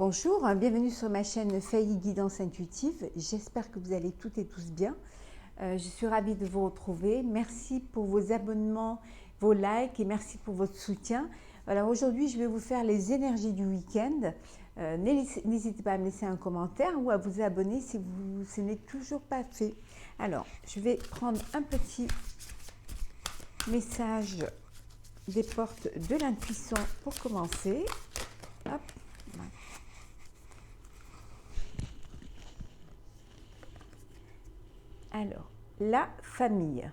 Bonjour, bienvenue sur ma chaîne Faye Guidance Intuitive. J'espère que vous allez toutes et tous bien. Je suis ravie de vous retrouver. Merci pour vos abonnements, vos likes et merci pour votre soutien. Alors aujourd'hui, je vais vous faire les énergies du week-end. N'hésitez pas à me laisser un commentaire ou à vous abonner si ce n'est toujours pas fait. Alors, je vais prendre un petit message des portes de l'intuition pour commencer. Hop. Alors, la famille.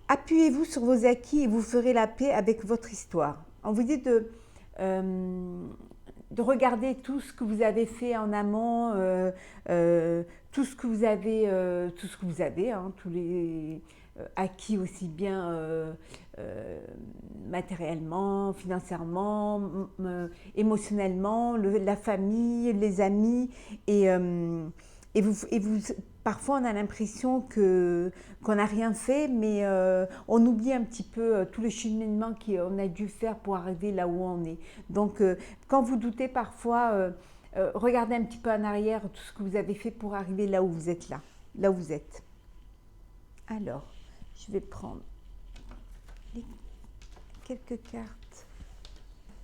Appuyez-vous sur vos acquis et vous ferez la paix avec votre histoire. On vous dit de regarder tout ce que vous avez fait en amont, tout ce que vous avez, tous les acquis aussi bien matériellement, financièrement, émotionnellement, la famille, les amis et vous, parfois on a l'impression qu'on n'a rien fait, mais on oublie un petit peu tout le cheminement qu'on a dû faire pour arriver là où on est. Donc quand vous doutez parfois, regardez un petit peu en arrière tout ce que vous avez fait pour arriver là où vous êtes là où vous êtes. Alors, je vais prendre quelques cartes.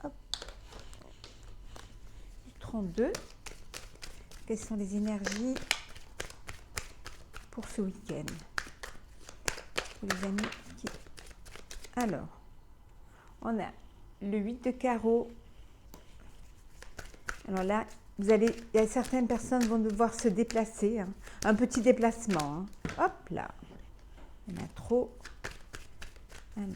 Hop. 32. Quelles sont les énergies pour ce week-end? Pour les amis qui... Alors, on a le 8 de carreau. Alors là, il y a certaines personnes vont devoir se déplacer, hein. Un petit déplacement. Hein. Hop là. Il y en a trop. Alors.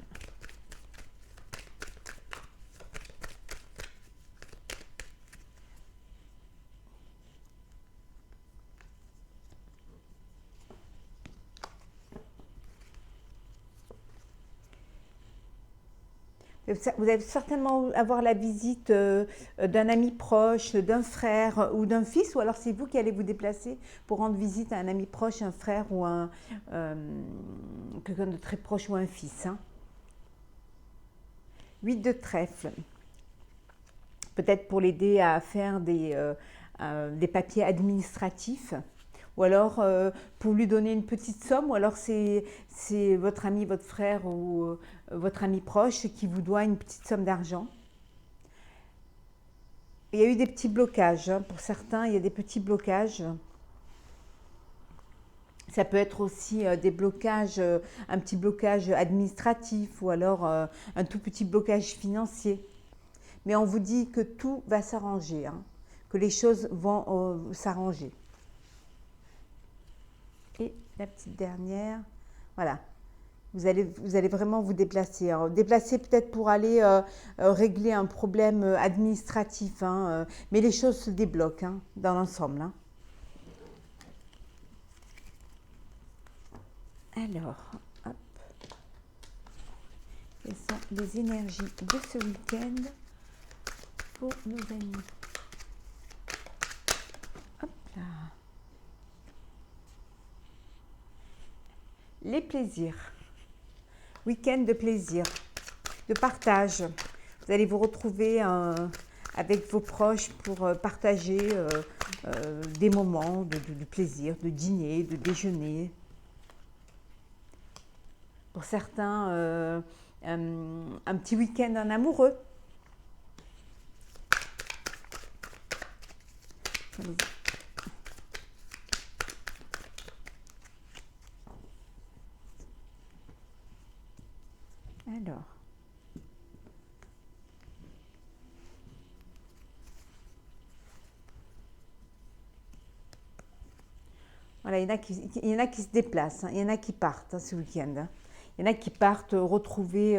Vous allez certainement avoir la visite d'un ami proche, d'un frère ou d'un fils, ou alors c'est vous qui allez vous déplacer pour rendre visite à un ami proche, un frère ou quelqu'un de très proche ou un fils. Hein. 8 de trèfle. Peut-être pour l'aider à faire des papiers administratifs. Ou alors pour lui donner une petite somme, ou alors c'est votre ami, votre frère ou votre ami proche qui vous doit une petite somme d'argent. Il y a eu des petits blocages, hein. Pour certains, il y a des petits blocages. Ça peut être aussi des blocages, un petit blocage administratif ou alors un tout petit blocage financier. Mais on vous dit que tout va s'arranger, hein, que les choses vont s'arranger. Et la petite dernière, voilà, vous allez vraiment vous déplacer. Alors, déplacer peut-être pour aller régler un problème administratif, hein, mais les choses se débloquent, hein, dans l'ensemble. Hein. Alors, hop, quelles sont les énergies de ce week-end pour nos amis? Hop là. Les plaisirs. Week-end de plaisir, de partage. Vous allez vous retrouver avec vos proches pour partager des moments de plaisir, de dîner, de déjeuner. Pour certains, un petit week-end en amoureux. Alors, voilà, il y en a qui se déplacent, hein, il y en a qui partent, hein, ce week-end. Hein. Il y en a qui partent retrouver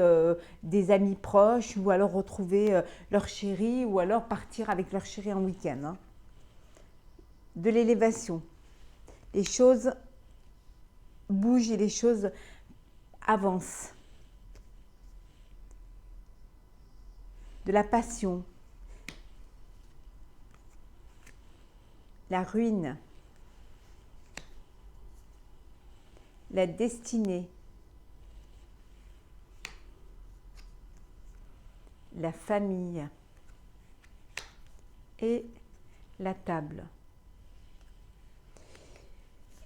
des amis proches ou alors retrouver leur chéri ou alors partir avec leur chéri en week-end. Hein. De l'élévation. Les choses bougent et les choses avancent. De la passion. La ruine. La destinée. La famille. et la table.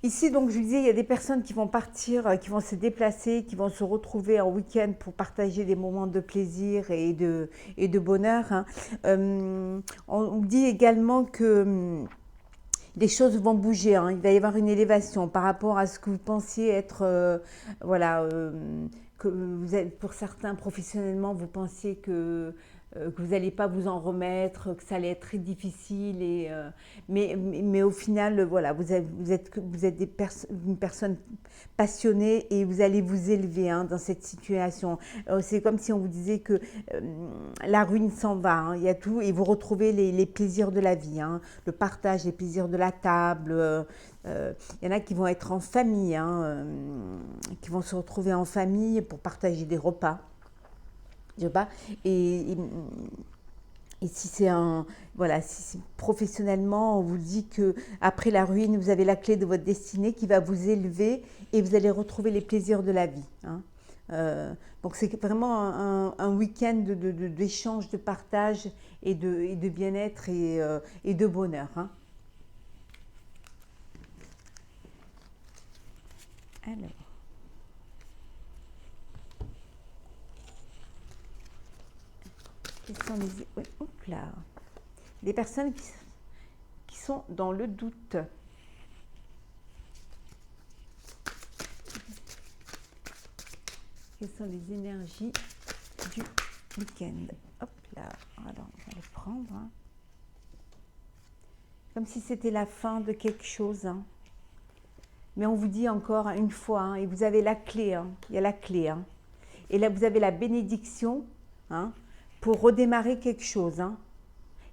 Ici, donc, je vous disais, il y a des personnes qui vont partir, qui vont se déplacer, qui vont se retrouver en week-end pour partager des moments de plaisir et de bonheur, hein. On dit également que les choses vont bouger, hein. Il va y avoir une élévation par rapport à ce que vous pensiez être, voilà, que vous êtes, pour certains professionnellement, vous pensiez que vous n'allez pas vous en remettre, que ça allait être très difficile, mais au final, voilà, vous êtes une personne passionnée et vous allez vous élever, hein, dans cette situation. C'est comme si on vous disait que la ruine s'en va, hein, il y a tout, et vous retrouvez les plaisirs de la vie, hein, le partage, les plaisirs de la table. Il y en a qui vont être en famille, hein, qui vont se retrouver en famille pour partager des repas. Je sais pas. Et si c'est voilà, si professionnellement, on vous dit que après la ruine, vous avez la clé de votre destinée qui va vous élever et vous allez retrouver les plaisirs de la vie, hein. Donc c'est vraiment un week-end d'échange, de partage et de bien-être et de bonheur, hein. Alors, quels sont les... Oui, hop là. Les personnes qui sont dans le doute. Quelles sont les énergies du week-end? Hop là, alors on va les prendre, hein. Comme si c'était la fin de quelque chose, hein. Mais on vous dit encore une fois, hein, et vous avez la clé, hein, il y a la clé, hein. Et là vous avez la bénédiction, hein, pour redémarrer quelque chose, hein.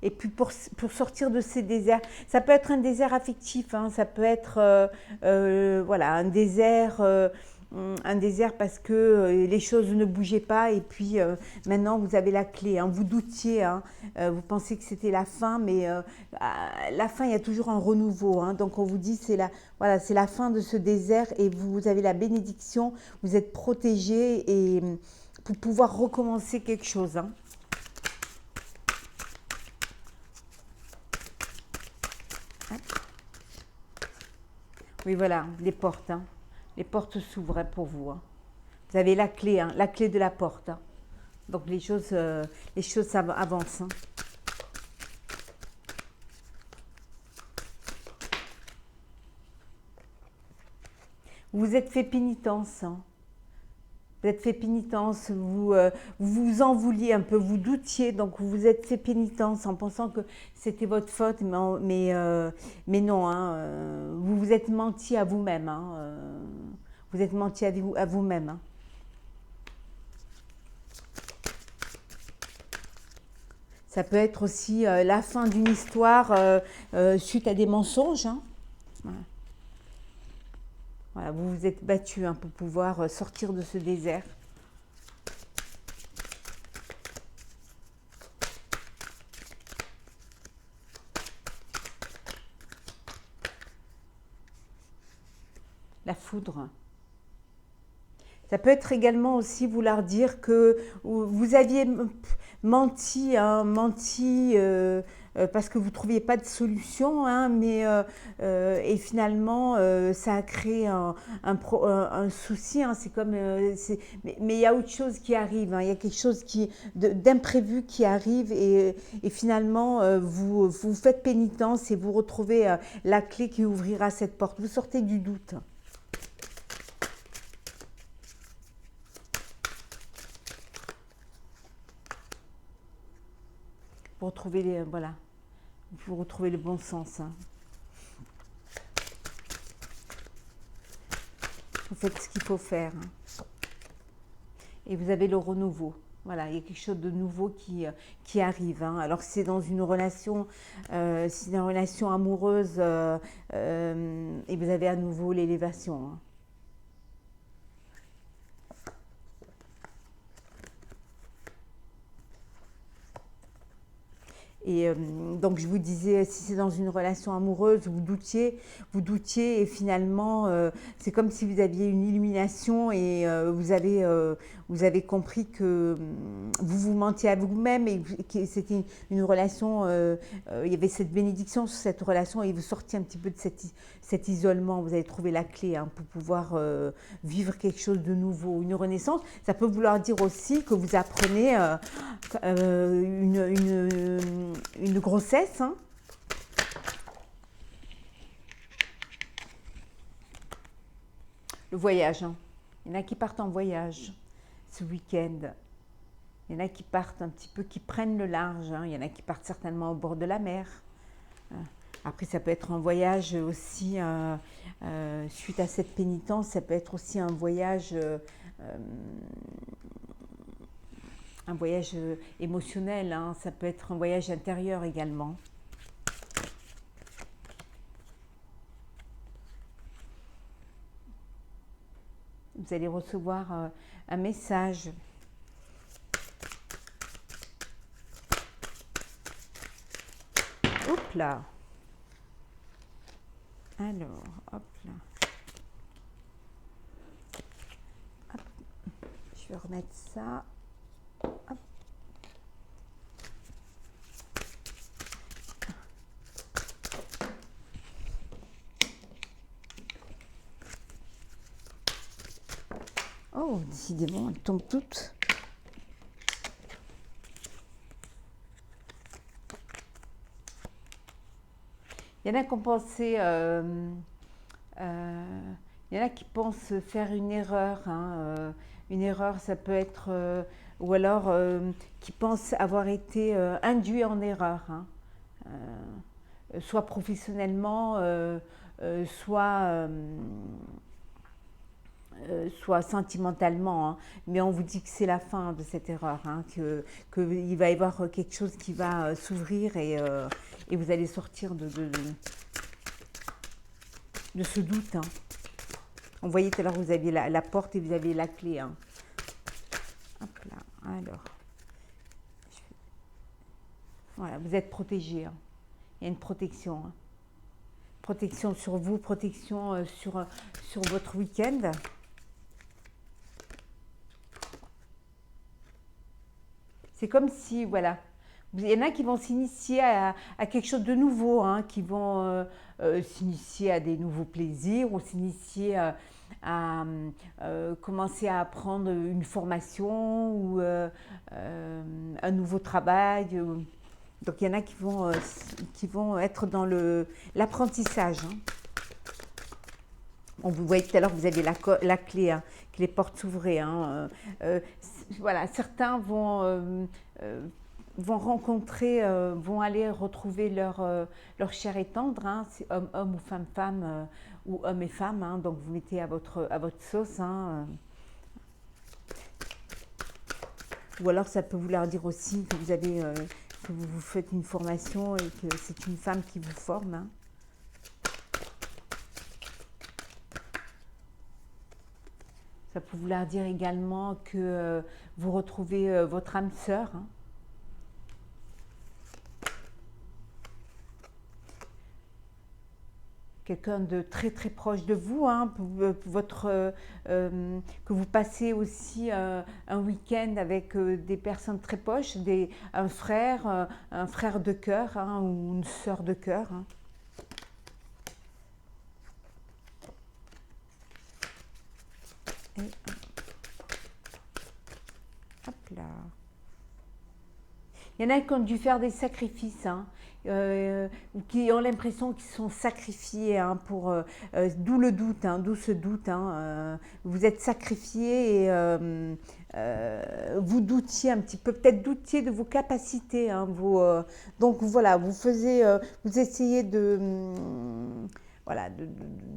Et puis pour sortir de ces déserts, ça peut être un désert affectif, hein, ça peut être voilà, un désert parce que les choses ne bougeaient pas et puis maintenant vous avez la clé, hein. Vous doutiez, hein, vous pensiez que c'était la fin, mais à la fin il y a toujours un renouveau, hein. Donc on vous dit voilà, c'est la fin de ce désert et vous avez la bénédiction, vous êtes protégé et pour pouvoir recommencer quelque chose, hein. Oui, voilà, les portes, hein. Les portes s'ouvrent, hein, pour vous, hein. Vous avez la clé, hein, la clé de la porte, hein. Donc les choses avancent, hein. Vous vous êtes fait pénitence, hein. Vous êtes fait pénitence, vous en vouliez un peu, vous doutiez, donc vous vous êtes fait pénitence en pensant que c'était votre faute, mais non, hein, vous vous êtes menti à vous-même, hein, vous êtes menti à vous-même, hein. Ça peut être aussi la fin d'une histoire suite à des mensonges, hein. Voilà. Voilà, vous vous êtes battu, hein, pour pouvoir sortir de ce désert. La foudre. Ça peut être également aussi vouloir dire que vous aviez menti, hein, parce que vous ne trouviez pas de solution, hein, et finalement ça a créé un souci, hein. C'est comme, mais il y a autre chose qui arrive, hein. Il y a quelque chose d'imprévu qui arrive et finalement vous faites pénitence et vous retrouvez la clé qui ouvrira cette porte. Vous sortez du doute. Pour retrouver voilà, vous retrouvez le bon sens, hein. Vous faites ce qu'il faut faire, hein. Et vous avez le renouveau. Voilà, il y a quelque chose de nouveau qui arrive, hein. Alors c'est dans une relation, c'est une relation amoureuse, et vous avez à nouveau l'élévation, hein. Et donc je vous disais, si c'est dans une relation amoureuse, vous doutiez et finalement c'est comme si vous aviez une illumination et vous avez compris que vous vous mentiez à vous-même et que c'était une relation, il y avait cette bénédiction sur cette relation et vous sortiez un petit peu de cet isolement. Vous avez trouvé la clé pour pouvoir vivre quelque chose de nouveau, une renaissance. Ça peut vouloir dire aussi que vous apprenez une grossesse. Le voyage. Il y en a qui partent en voyage ce week-end. Il y en a qui partent un petit peu, qui prennent le large. Il y en a qui partent certainement au bord de la mer. Après, ça peut être un voyage aussi, suite à cette pénitence, ça peut être aussi un voyage émotionnel, ça peut être un voyage intérieur également. Vous allez recevoir un message. Hop là. Alors, hop là. Hop. Je vais remettre ça. Hop. Oh, décidément, elles tombent toutes. Il y en a qui ont pensé, il y en a qui pensent faire une erreur. Une erreur, ça peut être, ou alors qui pensent avoir été induits en erreur, soit professionnellement, soit sentimentalement, mais on vous dit que c'est la fin de cette erreur, qu'il va y avoir quelque chose qui va s'ouvrir et vous allez sortir de ce doute. On voyait tout à l'heure, vous aviez la porte et vous aviez la clé. Hop là, alors. Voilà, vous êtes protégé. Il y a une protection. Protection sur vous, protection sur votre week-end. C'est comme si, voilà, il y en a qui vont s'initier à quelque chose de nouveau, qui vont s'initier à des nouveaux plaisirs ou s'initier à commencer à apprendre une formation ou un nouveau travail. Donc il y en a qui vont être dans l'apprentissage. On vous voyez tout à l'heure, vous avez la clé, que les portes s'ouvraient. Voilà, certains vont rencontrer, vont aller retrouver leur chair et tendre, c'est homme ou femme, ou homme et femme, donc vous mettez à votre sauce. Ou alors ça peut vouloir dire aussi que que vous faites une formation et que c'est une femme qui vous forme. Ça peut vouloir dire également que vous retrouvez votre âme sœur. Quelqu'un de très très proche de vous, que vous passez aussi un week-end avec des personnes très proches, un frère de cœur ou une sœur de cœur. Et hop là. Il y en a qui ont dû faire des sacrifices, ou qui ont l'impression qu'ils sont sacrifiés d'où le doute, d'où ce doute. Vous êtes sacrifiés et vous doutiez un petit peu, peut-être doutiez de vos capacités. Donc voilà, vous essayez de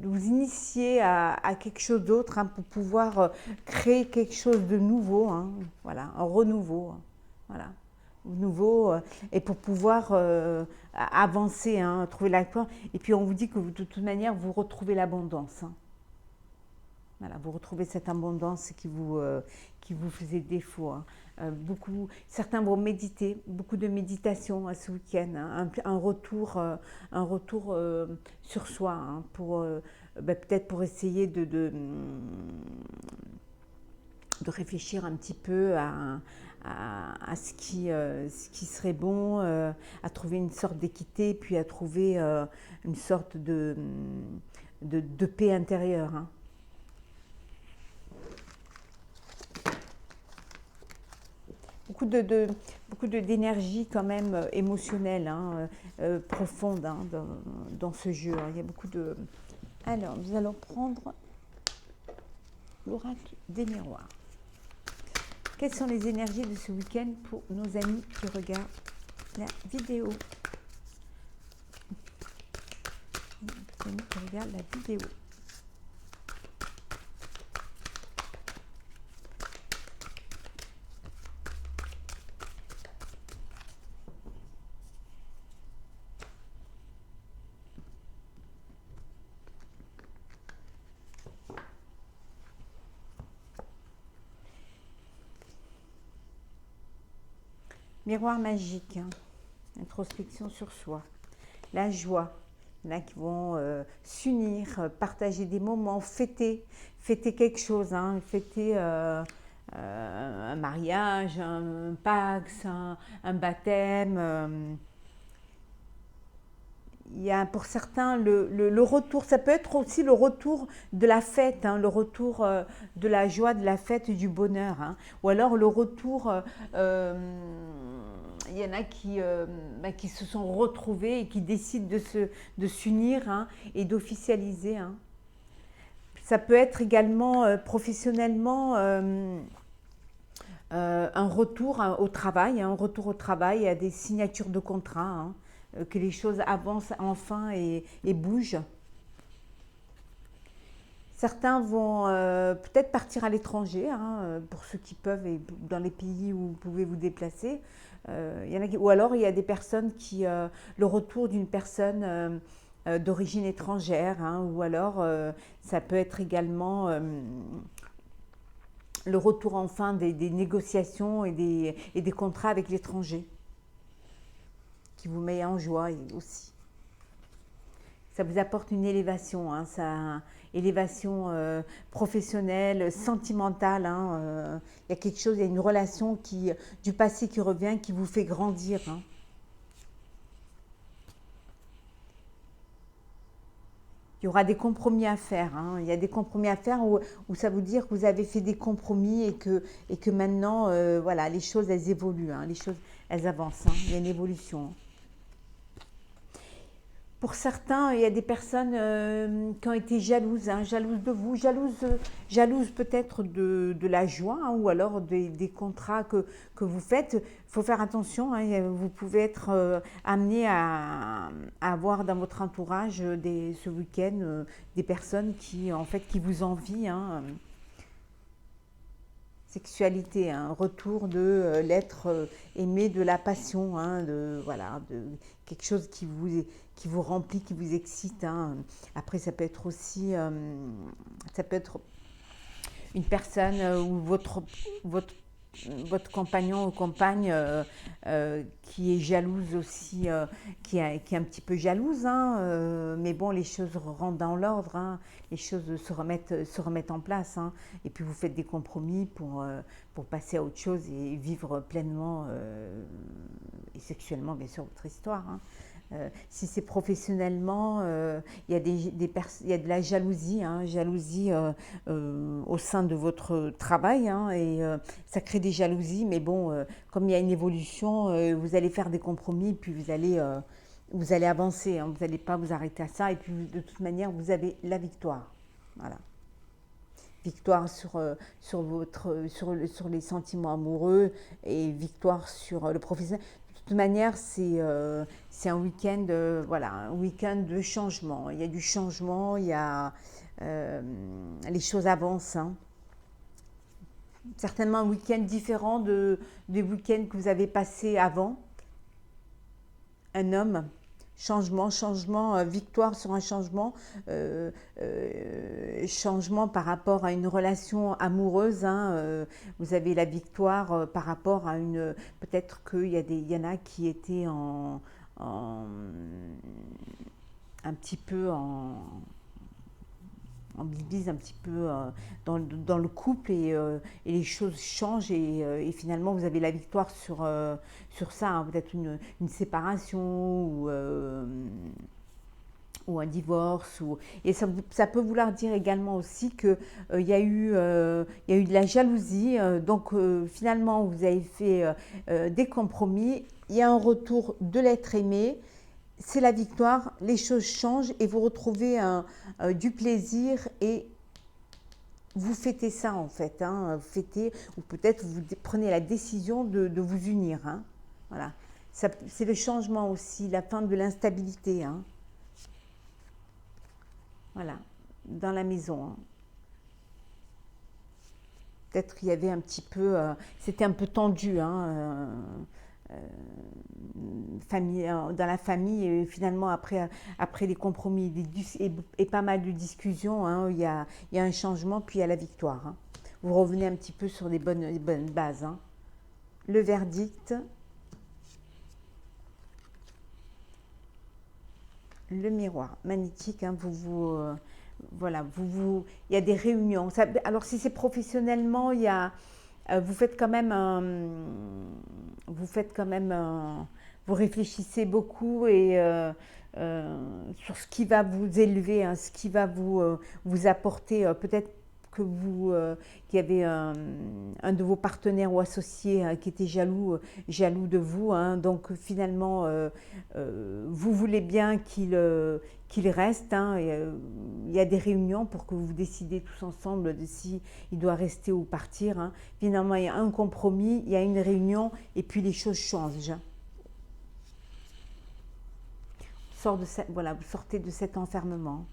vous initier à quelque chose d'autre pour pouvoir créer quelque chose de nouveau, voilà, un renouveau. Voilà. Nouveau et pour pouvoir avancer, trouver la gloire. Et puis on vous dit que de toute manière vous retrouvez l'abondance. Voilà, vous retrouvez cette abondance qui vous faisait défaut. Certains vont méditer, beaucoup de méditation ce week-end, hein, un retour sur soi, hein, peut-être pour essayer de réfléchir un petit peu à ce qui serait bon, à trouver une sorte d'équité, puis à trouver une sorte de paix intérieure, hein. Beaucoup d'énergie quand même émotionnelle, hein, profonde, hein, dans ce jeu. Il y a beaucoup de... Alors, nous allons prendre l'oracle des miroirs. Quelles sont les énergies de ce week-end pour nos amis qui regardent la vidéo? Nos amis qui regardent la vidéo. Miroir magique, hein. Introspection sur soi, la joie. Il y en a qui vont s'unir, partager des moments, fêter quelque chose, hein, fêter un mariage, un Pax, un baptême. Il y a pour certains le retour, ça peut être aussi le retour de la fête, hein, le retour de la joie, de la fête, du bonheur, hein, ou alors le retour, il y en a qui se sont retrouvés et qui décident de s'unir, hein, et d'officialiser, hein. Ça peut être également professionnellement un retour au travail, hein, un retour au travail, à des signatures de contrats, hein, que les choses avancent enfin et bougent. Certains vont peut-être partir à l'étranger, hein, pour ceux qui peuvent, et dans les pays où vous pouvez vous déplacer. Il y en a ou alors il y a des personnes le retour d'une personne d'origine étrangère, hein, ou alors ça peut être également le retour enfin des négociations et des contrats avec l'étranger, qui vous met en joie aussi. Ça vous apporte une élévation, hein, élévation professionnelle, sentimentale, hein, il y a quelque chose, il y a une relation du passé qui revient, qui vous fait grandir, hein. Il y aura des compromis à faire, hein. Il y a des compromis à faire où ça veut dire que vous avez fait des compromis et que maintenant, voilà, les choses, elles évoluent, hein, les choses, elles avancent, hein. Il y a une évolution. Pour certains, il y a des personnes qui ont été jalouses, hein, jalouses de vous, jalouses peut-être de la joie, hein, ou alors des contrats que vous faites. Il faut faire attention, hein, vous pouvez être amené à avoir dans votre entourage ce week-end des personnes en fait, qui vous envient, hein. Sexualité, un retour de l'être aimé, de la passion, hein, voilà, de quelque chose qui vous remplit, qui vous excite, hein. Après, ça peut être aussi, ça peut être une personne ou votre compagnon ou compagne qui est jalouse aussi, qui est un petit peu jalouse, hein, mais bon, les choses rentrent dans l'ordre, hein, les choses se remettent en place, hein, et puis vous faites des compromis pour passer à autre chose et vivre pleinement et sexuellement, bien sûr, votre histoire, hein. Si c'est professionnellement, il y a il y a de la jalousie, hein, au sein de votre travail, hein, et ça crée des jalousies, mais bon, comme il y a une évolution, vous allez faire des compromis, puis vous allez avancer, hein, vous n'allez pas vous arrêter à ça, et puis de toute manière, vous avez la victoire. Voilà. Victoire sur les sentiments amoureux et victoire sur le professionnel. De toute manière, c'est un week-end, voilà, un week-end de changement. Il y a du changement, les choses avancent, hein. Certainement un week-end différent des week-ends que vous avez passés avant. Un homme, changement, victoire sur un changement, changement par rapport à une relation amoureuse, hein, vous avez la victoire par rapport à une, peut-être il y en a qui étaient un petit peu en bisbise, un petit peu dans le couple et les choses changent et finalement vous avez la victoire sur ça, hein, peut-être une séparation ou un divorce. Et ça peut vouloir dire également aussi qu'il il y a eu de la jalousie. Donc finalement, vous avez fait des compromis. Il y a un retour de l'être aimé. C'est la victoire. Les choses changent et vous retrouvez du plaisir et vous fêtez ça en fait. Hein, vous fêtez, ou peut-être vous prenez la décision de vous unir. Hein, voilà. C'est le changement aussi, la fin de l'instabilité. Hein. Voilà, dans la maison. Hein. Peut-être qu'il y avait un petit peu, c'était un peu tendu, hein, dans la famille. Et finalement, après les compromis et pas mal de discussions, hein, il y a un changement, puis il y a la victoire. Hein. Vous revenez un petit peu sur les bonnes bases. Hein. Le verdict. Le miroir, magnétique, hein, voilà, il y a des réunions. Alors si c'est professionnellement, vous faites quand même vous réfléchissez beaucoup et sur ce qui va vous élever, hein, ce qui va vous apporter, peut-être qu'il y avait un de vos partenaires ou associés qui était jaloux de vous. Hein. Donc finalement, vous voulez bien qu'il reste. Hein. Il y a des réunions pour que vous décidez tous ensemble de si il doit rester ou partir. Hein. Finalement, il y a un compromis, il y a une réunion et puis les choses changent. Voilà, vous sortez de cet enfermement.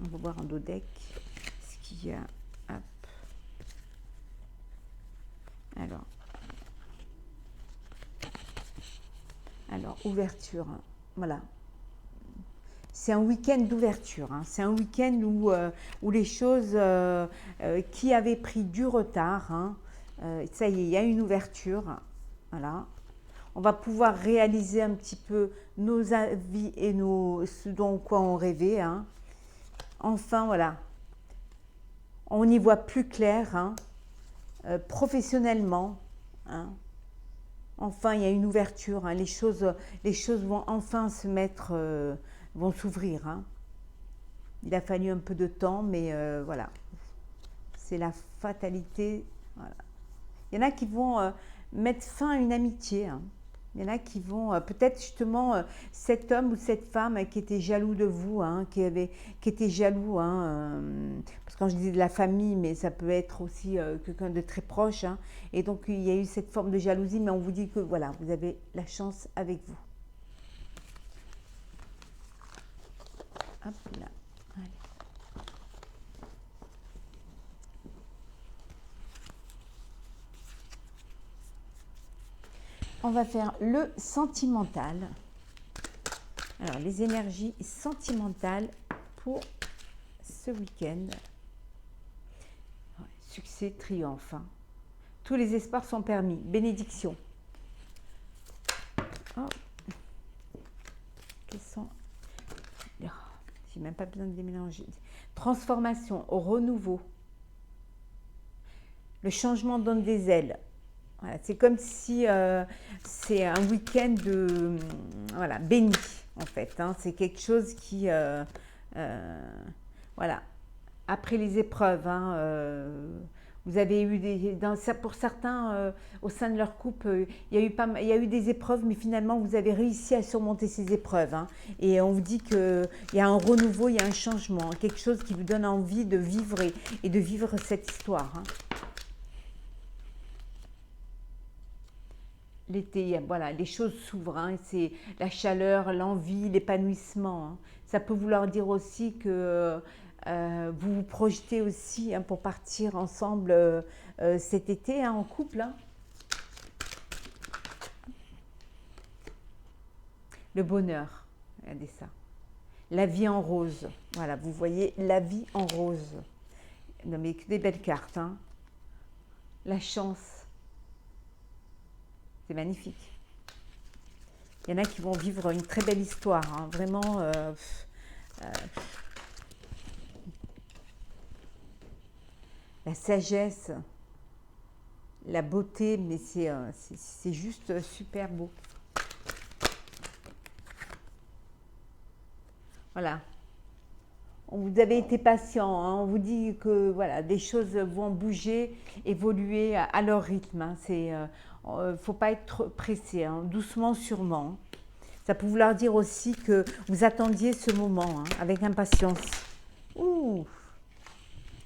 On va voir en dos deck ce qu'il y a. Hop. Alors ouverture. Hein. Voilà. C'est un week-end d'ouverture. Hein. C'est un week-end où les choses qui avaient pris du retard, hein, ça y est, il y a une ouverture. Voilà. On va pouvoir réaliser un petit peu nos avis et ce dont quoi on rêvait. Hein. Enfin, voilà, on y voit plus clair, hein, professionnellement. Hein. Enfin, il y a une ouverture. Hein, les choses vont enfin vont s'ouvrir. Hein. Il a fallu un peu de temps, mais voilà, c'est la fatalité. Voilà. Il y en a qui vont mettre fin à une amitié. Hein. Il y en a qui vont, peut-être justement, cet homme ou cette femme qui était jaloux de vous, hein, qui était jaloux, hein, parce que quand je dis de la famille, mais ça peut être aussi quelqu'un de très proche, hein, et donc il y a eu cette forme de jalousie, mais on vous dit que voilà, vous avez la chance avec vous. Hop là, allez. On va faire le sentimental. Alors, les énergies sentimentales pour ce week-end. Ouais, succès, triomphe. Hein. Tous les espoirs sont permis. Bénédiction. Oh. Quels sont... Oh, j'ai même pas besoin de les mélanger. Transformation, renouveau. Le changement donne des ailes. Voilà, c'est comme si c'est un week-end voilà, béni, en fait. Hein. C'est quelque chose qui... voilà. Après les épreuves, hein, vous avez eu pour certains, au sein de leur couple, il y a eu des épreuves, mais finalement, vous avez réussi à surmonter ces épreuves. Hein. Et on vous dit qu'il y a un renouveau, il y a un changement, quelque chose qui vous donne envie de vivre et de vivre cette histoire. Hein. L'été, voilà, les choses s'ouvrent, hein, c'est la chaleur, l'envie, l'épanouissement. Hein. Ça peut vouloir dire aussi que vous vous projetez aussi, hein, pour partir ensemble cet été, hein, en couple. Hein. le bonheur. Regardez ça. La vie en rose. Voilà, vous voyez la vie en rose. Non mais des belles cartes. Hein. La chance. C'est magnifique. Il y en a qui vont vivre une très belle histoire. Hein. Vraiment. La sagesse. La beauté. Mais c'est juste super beau. Voilà. Vous avez été patient, hein. On vous dit que voilà, des choses vont bouger, évoluer à leur rythme. Hein. Faut pas être trop pressé, hein. Doucement, sûrement. Ça peut vouloir dire aussi que vous attendiez ce moment hein, avec impatience. Ouh.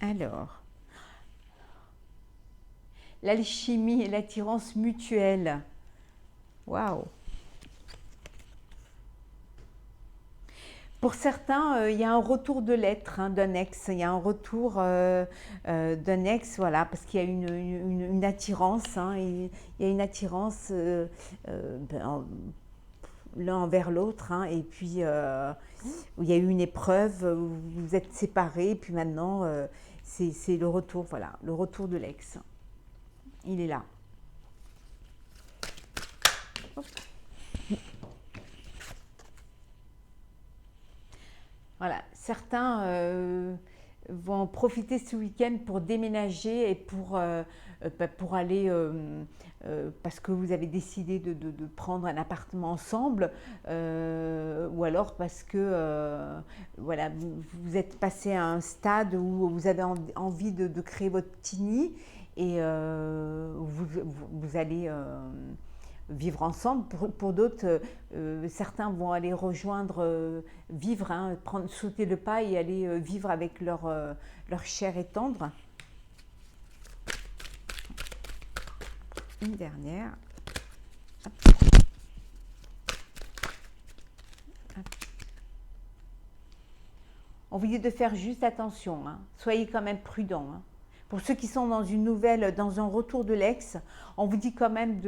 Alors, l'alchimie et l'attirance mutuelle. Waouh. Pour certains, il y a un retour de l'être hein, d'un ex. Il y a un retour d'un ex, voilà, parce qu'il y a une attirance. Hein, il y a une attirance l'un envers l'autre. Hein, et puis, il y a eu une épreuve, vous vous êtes séparés. Et puis maintenant, c'est le retour, voilà, le retour de l'ex. Il est là. Hop. Voilà, certains vont profiter ce week-end pour déménager et pour aller, parce que vous avez décidé de prendre un appartement ensemble, ou alors parce que voilà, vous êtes passé à un stade où vous avez envie de créer votre petit nid et vous allez vivre ensemble. Pour d'autres, certains vont aller rejoindre, vivre, hein, sauter le pas et aller vivre avec leur chair et tendre. Une dernière. Hop. Hop. On vous dit de faire juste attention, hein. Soyez quand même prudents. Hein. Pour ceux qui sont dans une nouvelle, dans un retour de l'ex, on vous dit quand même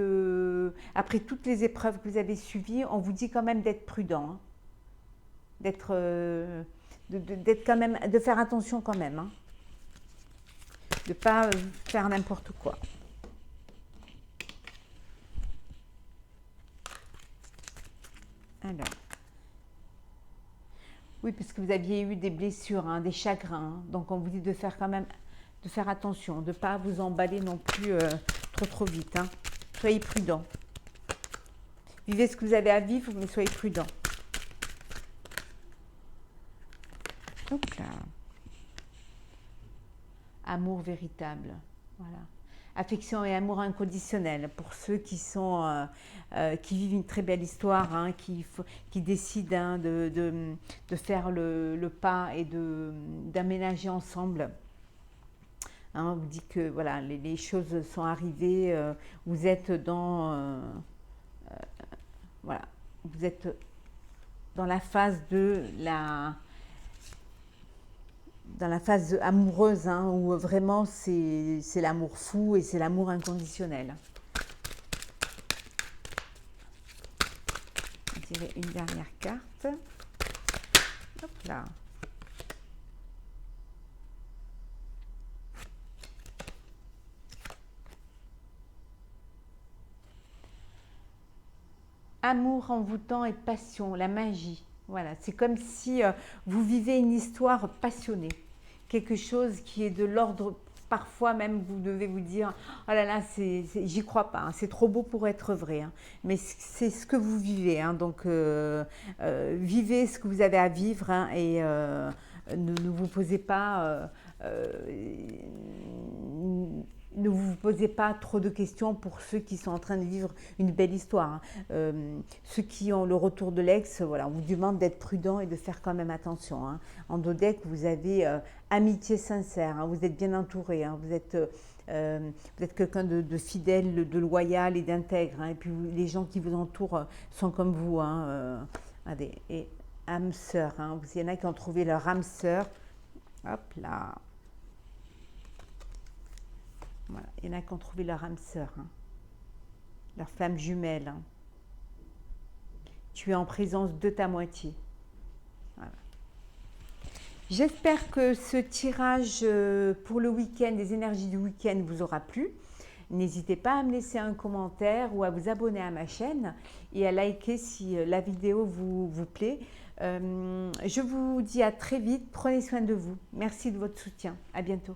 après toutes les épreuves que vous avez suivies, on vous dit quand même d'être prudent, hein. D'être quand même, de faire attention quand même, hein. De ne pas faire n'importe quoi. Alors. Oui, parce que vous aviez eu des blessures, hein, des chagrins. Hein. Donc on vous dit de faire quand même, de faire attention, de ne pas vous emballer non plus trop vite. Hein. Soyez prudents. Vivez ce que vous avez à vivre, mais soyez prudents. Hop là. Amour véritable. Voilà. Affection et amour inconditionnel pour ceux qui vivent une très belle histoire, hein, qui décident hein, de faire le pas et d'aménager ensemble. Hein, on vous dit que voilà, les choses sont arrivées, vous êtes voilà, vous êtes dans la phase dans la phase amoureuse, hein, où vraiment c'est l'amour fou et c'est l'amour inconditionnel. On va tirer une dernière carte. Hop là. Amour envoûtant et passion, la magie. Voilà, c'est comme si vous vivez une histoire passionnée. Quelque chose qui est de l'ordre, parfois même vous devez vous dire « Oh là là, j'y crois pas, hein, c'est trop beau pour être vrai. Hein. » Mais c'est ce que vous vivez, hein, donc vivez ce que vous avez à vivre hein, et ne vous posez pas... ne vous posez pas trop de questions pour ceux qui sont en train de vivre une belle histoire. Hein. Ceux qui ont le retour de l'ex, voilà, on vous demande d'être prudent et de faire quand même attention. Hein. En dos deck, vous avez amitié sincère, hein, vous êtes bien entouré, hein, vous êtes quelqu'un de fidèle, de loyal et d'intègre. Hein, et puis les gens qui vous entourent sont comme vous. Hein, et âme sœur, hein, il y en a qui ont trouvé leur âme sœur. Hop là. Voilà. Il y en a qui ont trouvé leur âme sœur, hein, leur flamme jumelle. Hein. tu es en présence de ta moitié. Voilà. J'espère que ce tirage pour le week-end, des énergies du week-end vous aura plu. N'hésitez pas à me laisser un commentaire ou à vous abonner à ma chaîne et à liker si la vidéo vous plaît. Je vous dis à très vite, prenez soin de vous. Merci de votre soutien. À bientôt.